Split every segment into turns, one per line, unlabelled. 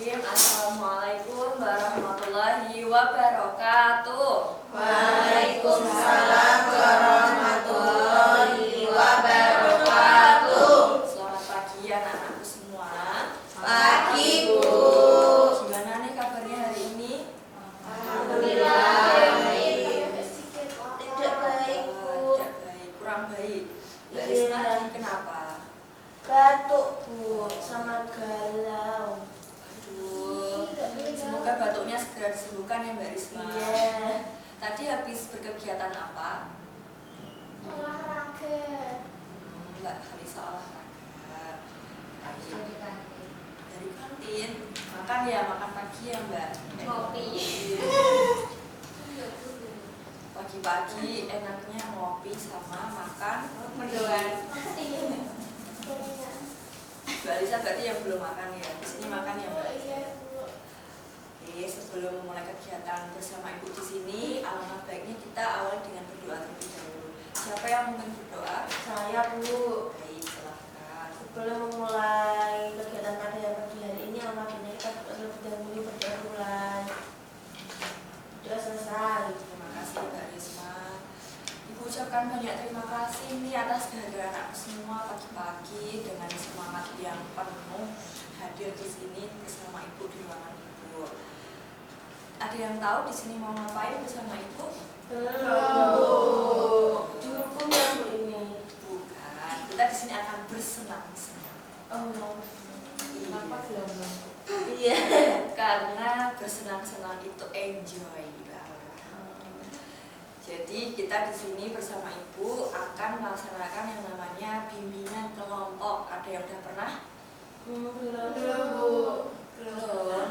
Bismillahirrahmanirrahim. Assalamualaikum warahmatullahi wabarakatuh.
Waalaikumsalam warahmatullahi wabarakatuh.
Selamat pagi anak-anakku semua.
Pagi, Bu.
Gimana nih kabarnya hari ini?
Alhamdulillah baik. Tidak baik, Bu.
Tidak baik, kurang baik. Mbak
Iya.
Risma kenapa?
Batuk, Bu, sama galau.
Aduh, semoga batuknya segera disembuhkan ya Mbak Risma.
Iya.
Tadi habis berkegiatan apa?
Olahraga.
Mbak habis olahraga. Dari kantin. Makan ya, makan pagi ya Mbak.
Ngopi.
Pagi-pagi enaknya ngopi sama makan
Mendoan.
Mbak Lisa berarti yang belum makan ya. Di sini makan ya Mbak. Oke, sebelum memulai kegiatan bersama Ibu di sini, alangkah baiknya kita awali dengan berdoa terlebih dahulu. Siapa yang mungkin berdoa?
Saya, Bu.
Baik, silahkan.
Sebelum memulai kegiatan pada pagi hari ini, alhamdulillah kita terlebih dahulu berdoa mulai. Doa selesai.
Terima kasih Mbak Risma. Ibu ucapkan banyak terima kasih nih atas kehadiran anak semua pagi-pagi dengan semangat yang penuh hadir di sini bersama Ibu di ruangan Ibu. Ada yang tahu di sini mau ngapain bersama Ibu?
Dihukum ya, Bu, ini.
Bukan. Kita di sini akan bersenang-senang.
Kenapa
Iya.
gelombang? Iya.
Karena bersenang-senang itu enjoy. Jadi kita di sini bersama Ibu akan melaksanakan yang namanya bimbingan kelompok. Ada yang udah pernah?
Belum, Bu.
Belum.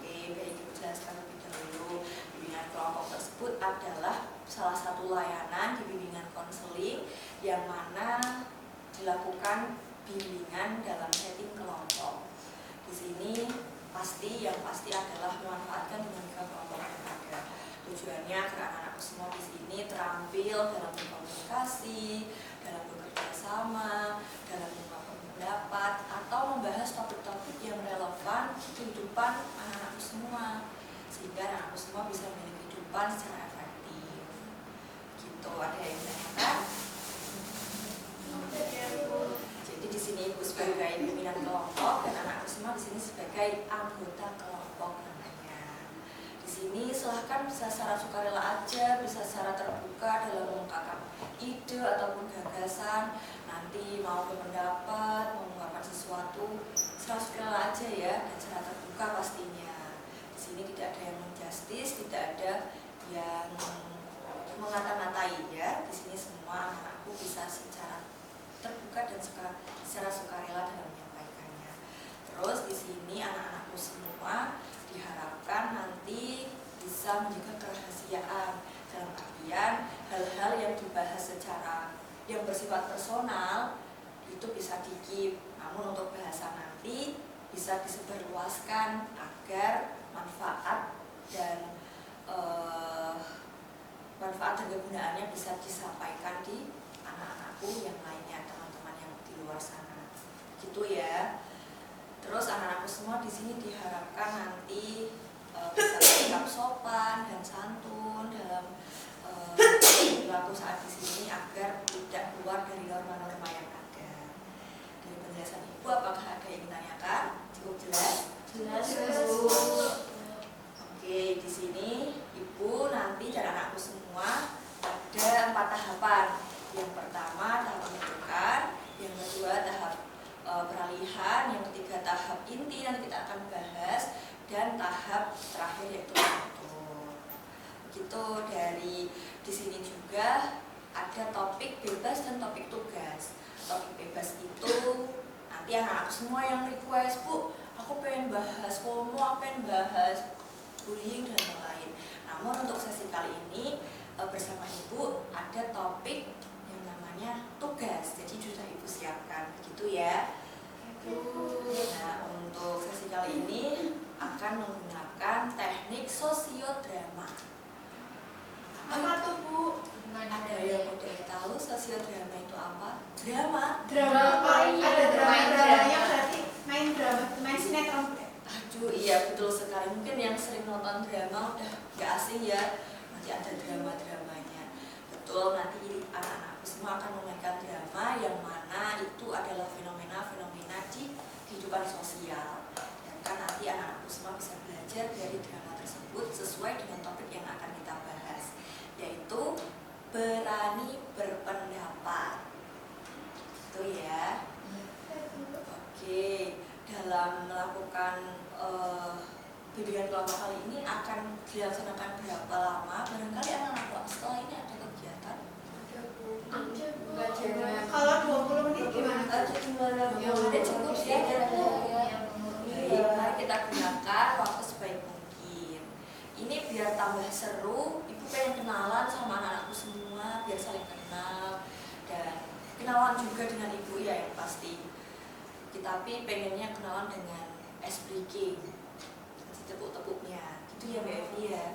Oke, baik Ibu jelaskan lebih dahulu. Bimbingan kelompok tersebut adalah salah satu layanan di bimbingan konseling yang mana dilakukan bimbingan dalam setting kelompok. Di sini yang pasti adalah memanfaatkan dinamika kelompok yang ada. Tujuannya agar anak-anak semua di sini terampil dalam berkomunikasi, dalam bekerja sama, dalam mengungkapkan pendapat, atau membahas topik-topik yang relevan kehidupan anak-anak semua, sehingga anak-anak semua bisa memiliki kehidupan secara efektif. Gitu, ada yang ditanyakan? Jadi di sini Ibu sebagai pimpinan kelompok dan anak-anak semua di sini sebagai anggota kelompok namanya. Di sini silahkan bisa secara sukarela aja, bisa secara terbuka dalam mengungkapkan ide ataupun gagasan. Nanti mau berpendapat, mau mengungkapkan sesuatu, secara sukarela aja ya, dan secara terbuka pastinya. Di sini tidak ada yang menjustis, tidak ada yang mengata-ngatai ya. Di sini semua anak-anakku bisa secara terbuka dan secara sukarela dalam menyampaikannya. Terus di sini anak-anakku semua diharapkan nanti bisa menjaga kerahasiaan, dalam artian hal-hal yang dibahas secara yang bersifat personal itu bisa di-keep, namun untuk bahasa nanti bisa disebarluaskan agar manfaat dan kegunaannya bisa disampaikan di anak-anakku yang lainnya, teman-teman yang di luar sana, gitu ya. Terus anak-anakku semua di sini diharapkan nanti bisa bersikap sopan dan santun dalam perilaku saat di sini agar tidak keluar dari norma-norma yang ada. Dari penjelasan Ibu, apakah ada yang ditanyakan? Cukup jelas?
Jelas, Bu.
Oke, di sini Ibu nanti dan anakku semua ada 4 tahapan. Yang pertama tahap pembentukan, yang kedua tahap peralihan, yang ketiga tahap inti nanti kita akan bahas, dan tahap terakhir yaitu mengatur. Begitu. Dari di sini juga ada topik bebas dan topik tugas. Topik bebas itu nanti anak-anak semua yang request, Bu, aku pengen bahas FOMO, aku pengen bahas bullying dan lain-lain. Namun untuk sesi kali ini bersama Ibu ada topik yang namanya tugas. Jadi sudah Ibu siapkan, begitu ya. Nah, untuk sesi kali ini akan menggunakan teknik sosiodrama.
Apa tuh, Bu?
Ada yang udah tahu sosiodrama itu apa? Drama.
Drama apa? Ada drama-dramanya berarti main drama, main sinetron.
Aduh, iya nanti ada drama-dramanya. Betul, nanti anak-anakku semua akan memainkan drama yang mana itu adalah fenomena-fenomena di kehidupan sosial. Dan kan nanti anak-anakku semua bisa belajar dari drama tersebut sesuai dengan topik yang akan kita bahas, yaitu berani berpendapat. Itu ya. Oke, dalam melakukan bimbingan kelompok kali ini akan dilaksanakan berapa lama? Barangkali anak-anak setelah ini ada kegiatan?
Kalau 20 menit gimana?
20 menit cukup sih kira-kira. Baik, mari kita gunakan waktu sebaik mungkin. Ini biar tambah seru, ibu pengen kenalan sama anak-anakku semua, biar saling kenal dan kenalan juga dengan ibu ya yang pasti. Tapi pengennya kenalan dengan ice breaking, tepuk-tepuknya, gitu ya Mbak Evi ya.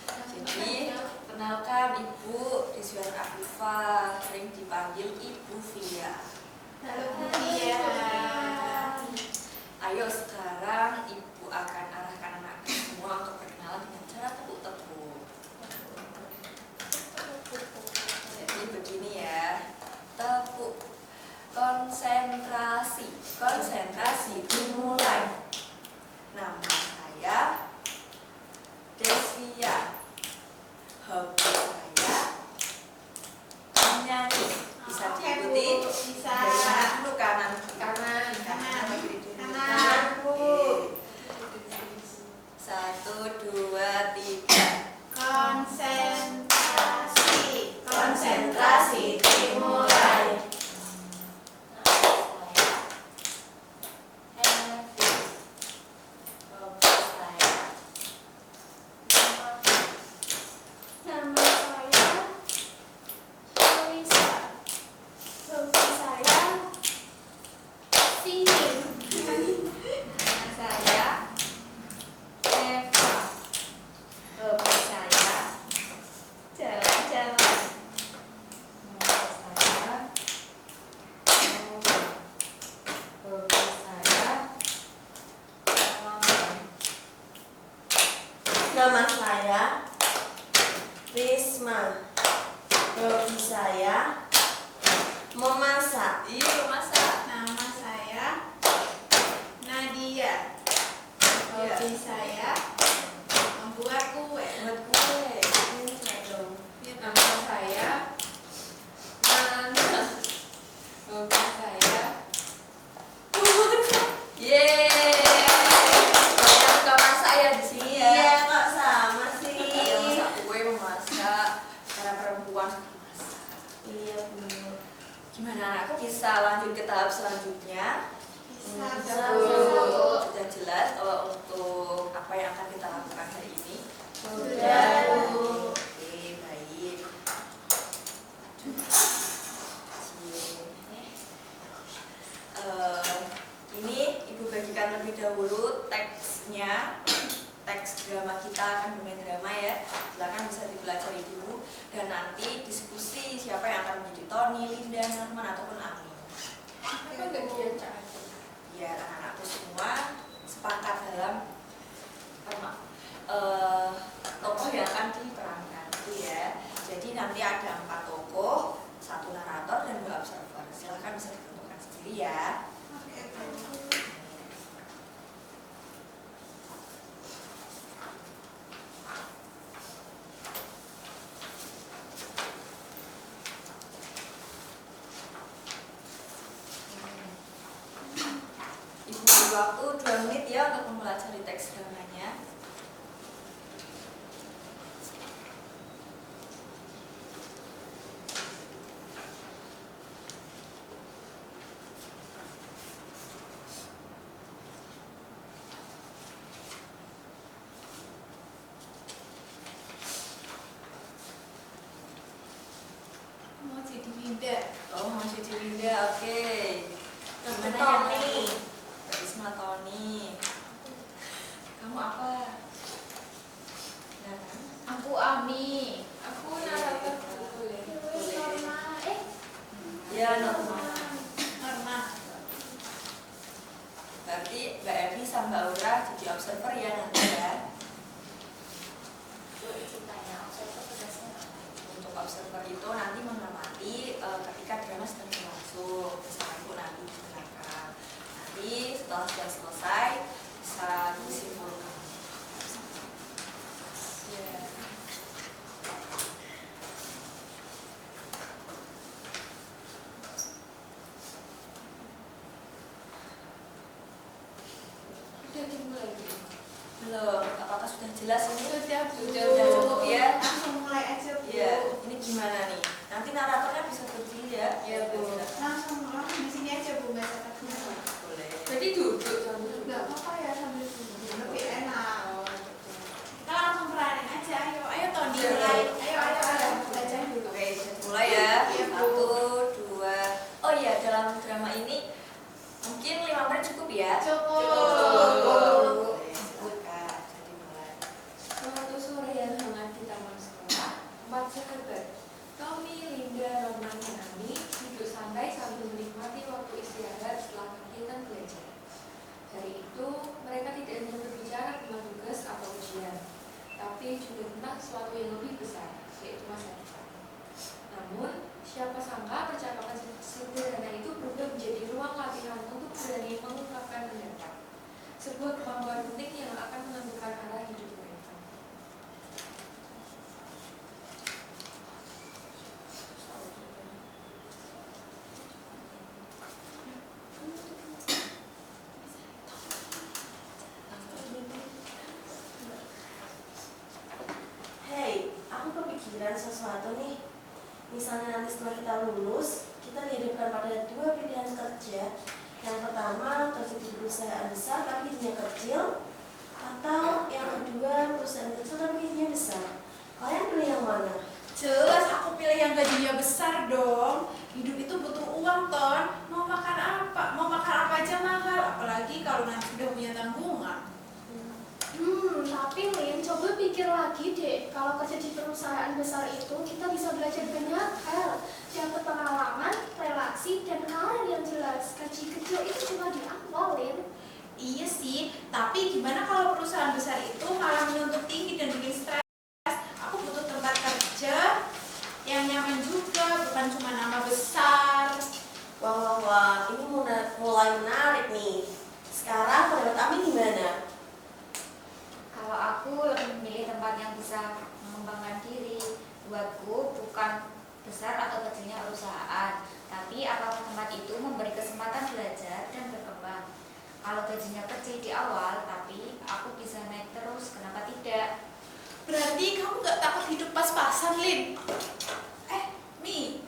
Jadi kenalkan Ibu Deswiar Afifah, sering dipanggil Ibu Via.
Halo Bu Via.
Ayo sekarang Ibu akan arahkan anak-anak semua untuk berkenalan dengan cara tepuk-tepuk. Jadi begini ya, tepuk. Konsentrasi dimulai. Nama saya Deswia. Hobi saya menyanyi. Bisa diikuti?
Bisa.
Dari mana dulu? Kanan.
Kanan.
Oke. 1, 2, 3.
Konsentrasi dimulai. Nama saya Risma. Hobi saya memasak.
Iya, memasak.
Nama saya Nadia. Hobi saya membuat kue.
Buat kue.
Nama saya Nana. Hobi saya
Yeay. Banyak suka masak ya di sini ya.
Iya kok sama sih.
Iya, masak kue, memasak. Para perempuan masak.
Iya Bu.
Gimana? Aku bisa lanjut ke tahap selanjutnya?
Bisa.
Sudah jelas kalau untuk apa yang akan kita lakukan hari ini?
Sudah Bu.
Oke, baik. Ini Ibu bagikan lebih dahulu teksnya. Teks drama kita akan bermain drama ya. Silakan bisa dipelajari dulu dan nanti diskusi siapa yang akan menjadi Tony, Linda, Norman ataupun Ami.
apa enggak diajak aja?
Biar anak-anakku semua sepakat dalam tokoh yang akan diperankan itu ya. Jadi nanti ada 4 tokoh, 1 narator dan 2 observer. Silahkan bisa ditentukan sendiri ya. Ibu beri waktu 2 menit ya untuk mempelajari teks dramanya.
Mau jadi Winda.
Oh, masih di Winda, oke. Gimana ya,
Tony.
Risma Tony. Kamu apa? Nana?
Aku Ami. Aku narator boleh.
Ya, Norma.
Norma.
Berarti Mbak Evi sama Mbak Aura jadi observer ya nanti ya. observer itu nanti mengamati ketika drama sedang berlangsung. Misalnya ibu nanti digunakan. Nanti setelah sudah selesai bisa disimpulkan.
Udah dimulai.
Belum, apakah sudah jelas ini?
Sudah, Bu.
Sudah cukup ya?
Langsung mulai aja, Bu.
Iya, ini gimana nih? Nanti naratornya bisa berdiri ya?
Iya, Bu. Langsung di sini aja, Bu, Mbak Catatnya.
Boleh.
Berarti duduk sambil
Nggak apa-apa ya sambil duduk. Lebih enak.
Oh,
Kita langsung peranin aja, ayo. Ayo, Tony, mulai. Ayo. Belajar dulu.
Oke, saya mulai ya.
Iya, Bu.
1, 2. Oh iya, dalam drama ini mungkin 5 menit cukup ya?
Cukup.
Boleh, silakan. Jadi mulai.
Suatu sore yang hangat di taman sekolah, 4 sahabat, Tommy, Linda, Roman, dan Ami duduk santai sambil menikmati waktu istirahat setelah kegiatan belajar. Hari itu, mereka tidak hanya berbicara tentang tugas atau ujian, tapi juga tentang sesuatu yang lebih besar, yaitu masa depan. Namun, siapa sangka percakapan sederhana itu berubah menjadi ruang latihan untuk berani mengungkapkan pendapat. Sebuah kemampuan penting yang akan menentukan arah hidup mereka.
Hey, aku kepikiran sesuatu nih. Misalnya nanti setelah kita lulus, kita dihadapkan pada 2 pilihan kerja. Yang pertama, kerja di perusahaan besar tapi gajinya kecil, atau yang kedua, perusahaan kecil tapi gajinya besar. Kalian pilih yang mana?
Jelas aku pilih yang gajinya besar dong. Hidup itu butuh uang, Ton. Mau makan apa? Mau makan apa aja mahal. Apalagi kalau nanti sudah punya tanggungan.
Tapi Lin, coba pikir lagi deh. Kalau kerja di perusahaan besar itu, kita bisa belajar banyak hal, dapat pengalaman, relasi, dan karir yang jelas. Gaji kecil itu cuma di awal, Lin.
Iya sih, tapi gimana kalau perusahaan besar itu malah menuntut tinggi dan bikin stres? Aku butuh tempat kerja yang nyaman juga, bukan cuma nama besar.
Wah, ini mulai menarik nih. Sekarang pendapat Ami gimana?
Kalau aku lebih memilih tempat yang bisa mengembangkan diri. Buatku bukan besar atau kecilnya perusahaan, tapi apakah tempat itu memberi kesempatan belajar dan berkembang. Kalau gajinya kecil di awal, tapi aku bisa naik terus, kenapa tidak?
Berarti kamu gak takut hidup pas-pasan, Lin? Mi.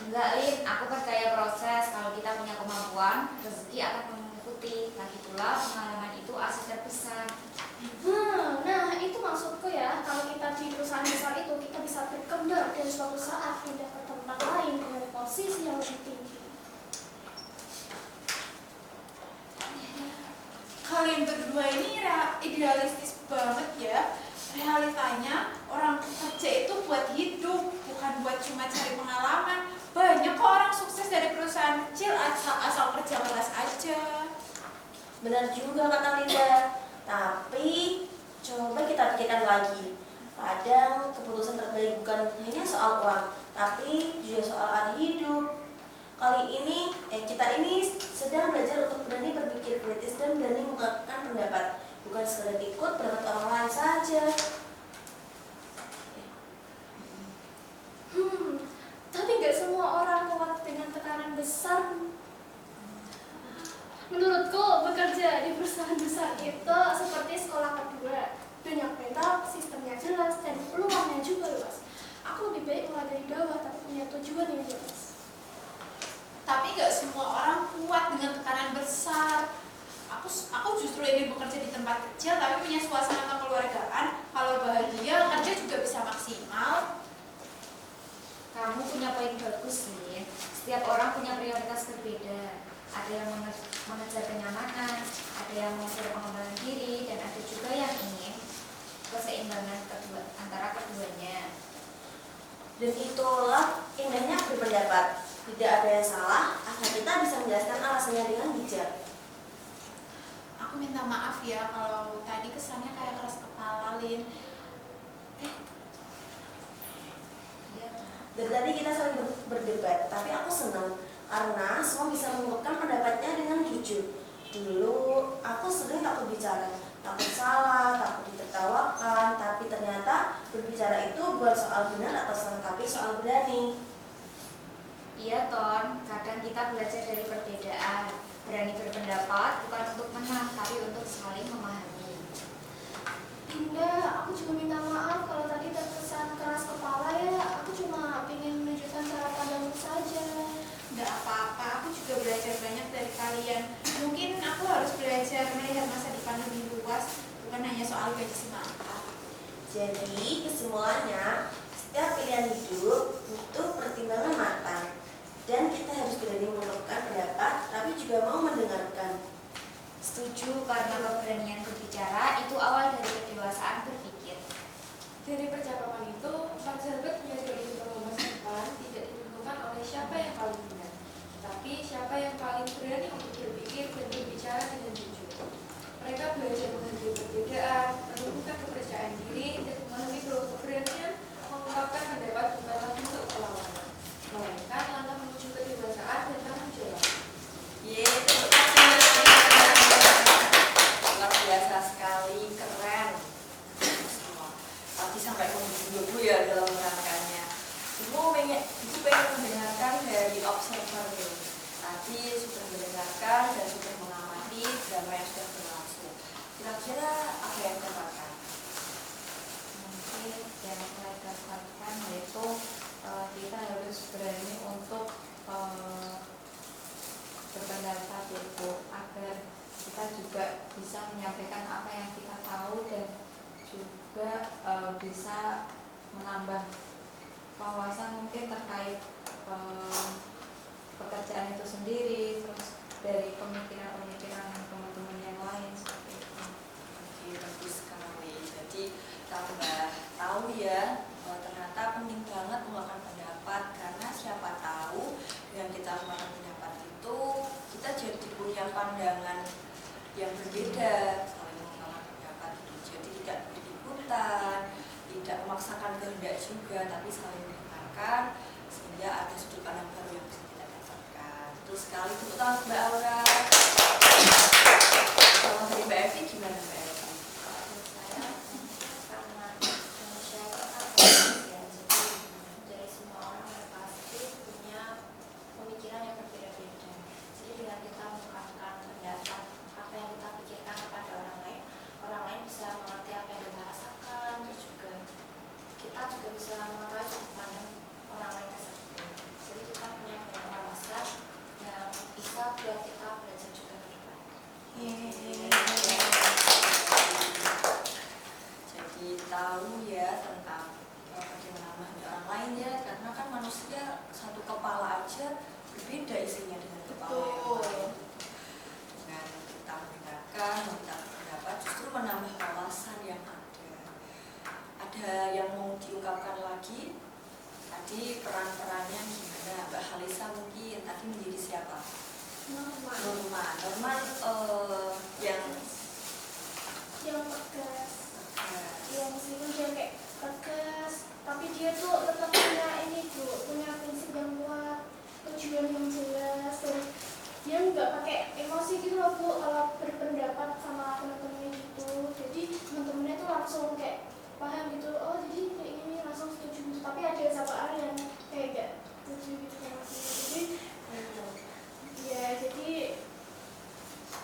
Enggak, Lin, aku percaya proses. Kalau kita punya kemampuan, rezeki akan mengikuti. Lagi pula, pengalaman itu aset terbesar.
Nah itu maksudku ya. Kalau kita di perusahaan besar itu, kita bisa berkembang dan suatu saat pindah ke tempat lain dengan posisi yang lebih tinggi.
Kalian berdua ini idealistis banget ya. Realitanya orang kerja itu buat hidup, bukan buat cuma cari pengalaman. Banyak kok orang sukses dari perusahaan kecil asal kerja keras aja.
Benar juga kata Linda. Tapi coba kita pikirkan lagi. Kadang keputusan terbaik bukan hanya soal uang, tapi juga soal arti hidup. Kita ini sedang belajar untuk berani berpikir kritis dan berani mengungkapkan pendapat, bukan sekedar ikut pendapat orang lain saja.
Tapi gak semua orang kuat dengan tekanan besar. Menurutku, bekerja di perusahaan besar itu seperti sekolah kedua. Banyak mental, sistemnya jelas, dan peluangnya juga luas. Aku lebih baik mulai dari bawah, tapi punya tujuan yang jelas.
Tapi gak semua orang kuat dengan tekanan besar. Aku justru ingin bekerja di tempat kecil tapi punya suasana kekeluargaan. Kalau bahagia, kerja juga bisa maksimal.
Kamu punya poin bagus, Lin. Setiap orang punya prioritas berbeda. Ada yang mengejar kenyamanan, ada yang mengejar pengembangan diri, dan ada juga yang ingin keseimbangan antara keduanya.
Dan itulah indahnya berpendapat. Tidak ada yang salah, asal kita bisa menjelaskan alasannya dengan bijak.
Aku minta maaf ya kalau tadi kesannya kayak keras kepala, Lin.
Dari tadi kita saling berdebat, tapi aku senang karena semua bisa mengungkapkan pendapatnya dengan jujur. Dulu aku sering takut bicara, takut salah, takut ditertawakan, tapi ternyata berbicara itu bukan soal benar atau salah, tapi soal berani.
Iya, Ton. Kadang kita belajar dari perbedaan. Berani berpendapat bukan untuk menang, tapi untuk saling memahami.
Dinda, aku juga minta maaf kalau tadi terkesan keras kepala ya. Aku cuma ingin menunjukkan cara pandangku saja.
Nggak apa-apa, aku juga belajar banyak dari kalian. Mungkin aku harus belajar melihat masa depan lebih luas, bukan hanya soal gaji semata.
Jadi kesimpulannya, setiap pilihan hidup butuh pertimbangan matang. Dan kita harus berani mengungkapkan pendapat, tapi juga mau mendengarkan.
Setuju, karena keberanian berbicara itu awal dari kedewasaan berpikir.
Dari percakapan itu, Pak Zalbert menyadari bahwa masa depan tidak ditentukan oleh siapa yang paling benar, tapi siapa yang paling berani untuk berpikir dan berbicara dengan jujur. Mereka belajar menghargai perbedaan, menumbuhkan kepercayaan diri, dan memahami bahwa keberanian mengungkapkan pendapat bukanlah bentuk perlawanan, melainkan langkah menuju kedewasaan dan tanggung jawab.
Tepuk tangan. Luar biasa sekali, keren. Tadi sampai menggebu-gebu ya dalam menerangkannya. Ibu pengen mendengarkan dari observer nih. Tadi sudah mendengarkan dan sudah mengamati drama yang sudah berlangsung. Kira-kira apa yang dapatkan?
Mungkin yang saya dapatkan yaitu kita harus berani untuk berpendapat, yaitu agar kita juga bisa menyampaikan apa yang kita tahu dan juga bisa menambah wawasan mungkin terkait pekerjaan itu sendiri, terus dari pemikiran-pemikiran teman-teman yang lain seperti itu.
Oke, bagus sekali. Jadi tambah tahu ya, ternyata penting banget mengungkapkan pendapat, karena siapa tahu dengan kita mengungkapkan pendapat itu kita jadi punya pandangan yang berbeda, saling mengungkapkan pendapat itu. Jadi tidak berikutan, tidak memaksakan kehendak juga, tapi saling mendengarkan sehingga ada sudut pandang baru yang bisa kita dapatkan. Betul sekali. Tepuk tangan Mbak Aura. Kalau dari Mbak Evi gimana Mbak Evi?
Menurut saya karena manusia itu kan kompleks ya, jadi dari semua orang yang pasti punya pemikiran yang berbeda-beda. Jadi dengan kita mengungkapkan pendapat apa yang kita pikirkan kepada orang lain bisa mengerti apa yang kita rasakan, terus juga kita juga bisa mengetahui sudut pandang orang lain tersebut. Jadi kita punya banyak wawasan yang bisa buat kita belajar juga ke depan.
Jadi tahu ya tentang bagaimana memahami orang lain ya, karena kan manusia satu kepala aja berbeda isinya dengan kepala yang lain. Dengan kita mendengarkan, meminta pendapat, justru menambah wawasan yang ada. Ada yang mau diungkapkan lagi? Tadi peran-perannya gimana? Mbak Halisa mungkin tadi menjadi siapa? Norma yang
tegas. Ya meskipun dia kayak tegas, tapi dia tuh tetap punya punya prinsip yang kuat, tujuan yang jelas, dan dia nggak pakai emosi gitu loh Bu kalau berpendapat sama teman-temannya gitu. Jadi teman-temannya tuh langsung kayak paham gitu, oh jadi kayak gini, langsung setuju gitu. Tapi ada satu hal yang kayak gak setuju gitu sama dia. Jadi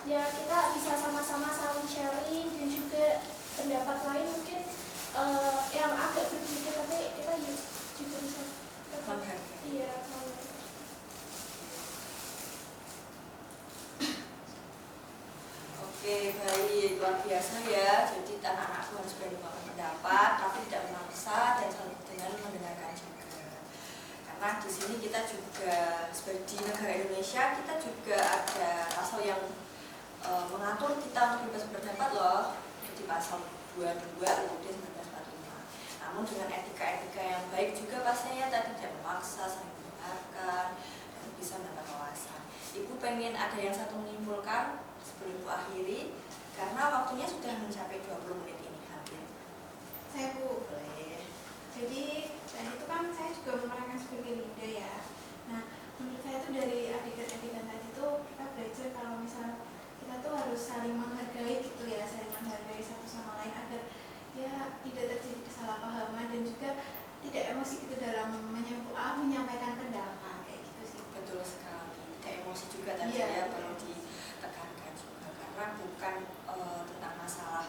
ya kita bisa sama-sama saling sharing, dan juga pendapat lain mungkin yang agak berbeda, tapi kita juga bisa
menghargai.
iya.
Oke, baik, luar biasa ya. Jadi anak-anakku harus berani mengungkapkan pendapat, tapi tidak memaksa dan saling dengan mendengarkan juga. Karena di sini kita juga sebagai di negara Indonesia, kita juga ada pasal yang mengatur kita untuk bebas berpendapat loh. Jadi pasal 22 UUD 1945. Namun dengan etika-etika yang baik juga pastinya tadi tidak memaksa, saling mendengarkan, dan bisa menambah wawasan. Ibu pengen ada yang satu menyimpulkan sebelum Ibu akhiri, karena waktunya sudah mencapai 20 menit ini hampir.
Saya Bu,
Boleh.
Jadi tadi itu kan saya juga memerankan sebagai leader ya. Nah, menurut saya itu dari adegan-adegan tadi itu kita belajar kalau misal kita tuh harus saling menghargai gitu ya, saling menghargai satu sama lain agar ya tidak terjadi kesalahpahaman dan juga tidak emosi gitu dalam menyampaikan pendapat kayak gitu sih.
Betul sekali, tidak emosi juga tadi
Iya.
ya perlu ditekankan juga karena bukan tentang masalah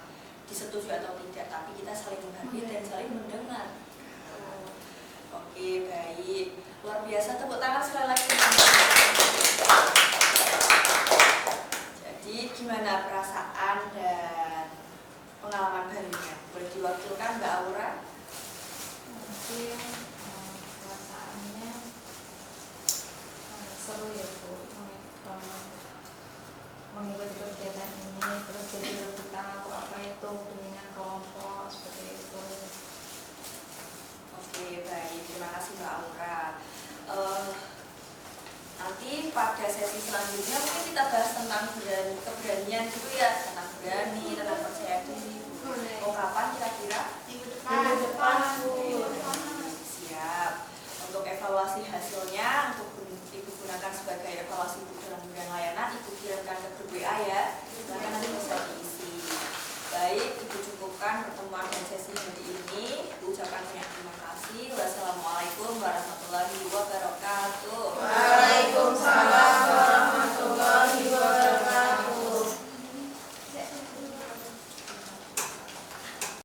disetujui atau tidak, tapi kita saling menghargai dan saling mendengar. Oke, baik, luar biasa, tepuk tangan sekali lagi. Jadi gimana perasaan dan pengalaman barunya? Boleh diwakilkan Mbak Aura?
Mungkin perasaannya seru ya Bu, mengikuti kegiatan ini, terus jadi lebih tahu apa itu bimbingan kelompok seperti itu.
Oke, baik, terima kasih Mbak Aura. Nanti pada sesi selanjutnya mungkin kita bahas tentang keberanian gitu ya, tentang berani, tentang percaya diri.
Boleh.
Oh, kapan kira-kira?
Minggu
Minggu depan, Bu.
Siap. Untuk evaluasi hasilnya, untuk Ibu gunakan sebagai evaluasi Ibu dalam bidang layanan, Ibu kirimkan ke grup WA ya.